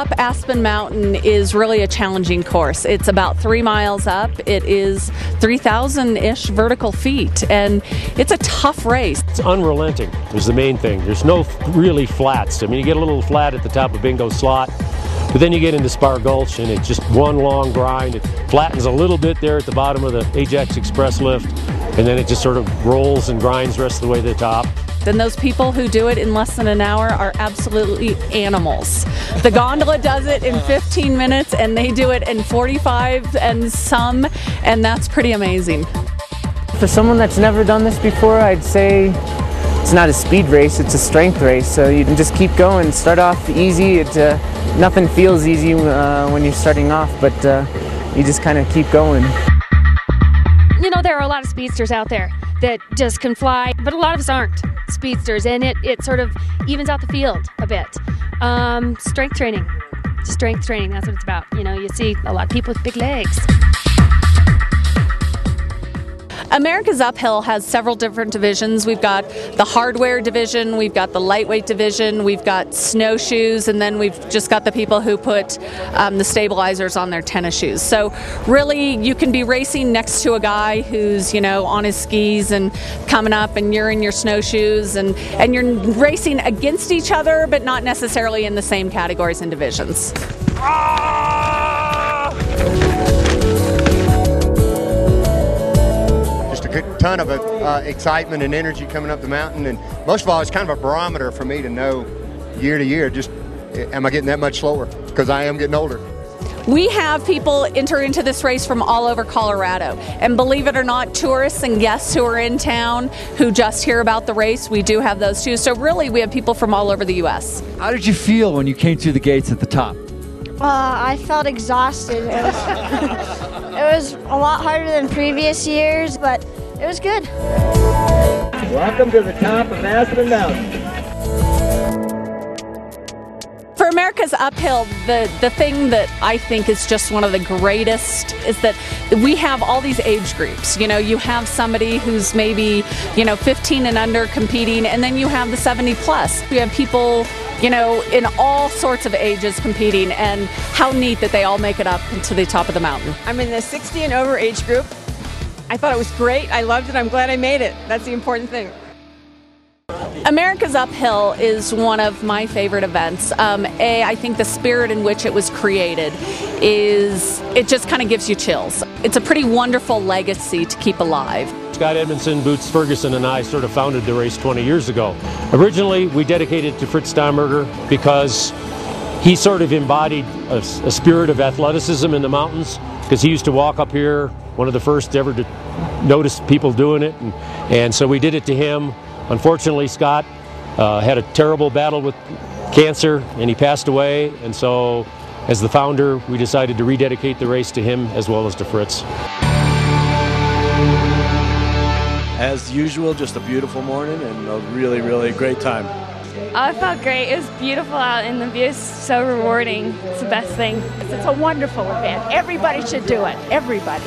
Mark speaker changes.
Speaker 1: up Aspen Mountain is really a challenging course. It's about 3 miles up. It is 3,000-ish vertical feet, and it's a tough race.
Speaker 2: It's unrelenting is the main thing. There's no really flats. I mean, you get a little flat at the top of Bingo Slot, but then you get into Spar Gulch, and it's just one long grind. It flattens a little bit there at the bottom of the Ajax Express lift, and then it just sort of rolls and grinds the rest of the way to the top.
Speaker 1: And those people who do it in less than an hour are absolutely animals. The gondola does it in 15 minutes, and they do it in 45 and some, and that's pretty amazing.
Speaker 3: For someone that's never done this before, I'd say it's not a speed race, it's a strength race. So you can just keep going, start off easy. Nothing feels easy when you're starting off, but you just kind of keep going.
Speaker 4: You know, there are a lot of speedsters out there that just can fly, but a lot of us aren't speedsters, and it sort of evens out the field a bit. Strength training, that's what it's about. You know, you see a lot of people with big legs.
Speaker 1: America's Uphill has several different divisions. We've got the hardware division, we've got the lightweight division, we've got snowshoes, and then we've just got the people who put the stabilizers on their tennis shoes. So really, you can be racing next to a guy who's, you know, on his skis and coming up, and you're in your snowshoes, and you're racing against each other, but not necessarily in the same categories and divisions.
Speaker 5: Ton of excitement and energy coming up the mountain, and most of all, it's kind of a barometer for me to know year to year, just am I getting that much slower, because I am getting older.
Speaker 1: We have people enter into this race from all over Colorado, and believe it or not, tourists and guests who are in town who just hear about the race, we do have those too. So really, we have people from all over the U.S.
Speaker 6: How did you feel when you came through the gates at the top?
Speaker 7: I felt exhausted. It was a lot harder than previous years, but it was good.
Speaker 8: Welcome to the top of Aspen Mountain.
Speaker 1: For America's Uphill, the thing that I think is just one of the greatest is that we have all these age groups. You know, you have somebody who's maybe, 15 and under competing, and then you have the 70 plus. We have people, in all sorts of ages competing, and how neat that they all make it up to the top of the mountain.
Speaker 9: I'm in the 60 and over age group. I thought it was great. I loved it. I'm glad I made it. That's the important thing.
Speaker 1: America's Uphill is one of my favorite events. I think the spirit in which it was created it just kind of gives you chills. It's a pretty wonderful legacy to keep alive.
Speaker 2: Scott Edmondson, Boots Ferguson, and I sort of founded the race 20 years ago. Originally, we dedicated it to Fritz Steinberger because he sort of embodied a spirit of athleticism in the mountains, because he used to walk up here, one of the first ever to notice people doing it, and so we did it to him. Unfortunately, Scott had a terrible battle with cancer, and he passed away, and so as the founder, we decided to rededicate the race to him as well as to Fritz.
Speaker 10: As usual, just a beautiful morning and a really, really great time.
Speaker 11: Oh, it felt great. It was beautiful out, and the view is so rewarding. It's the best thing.
Speaker 12: It's a wonderful event. Everybody should do it. Everybody.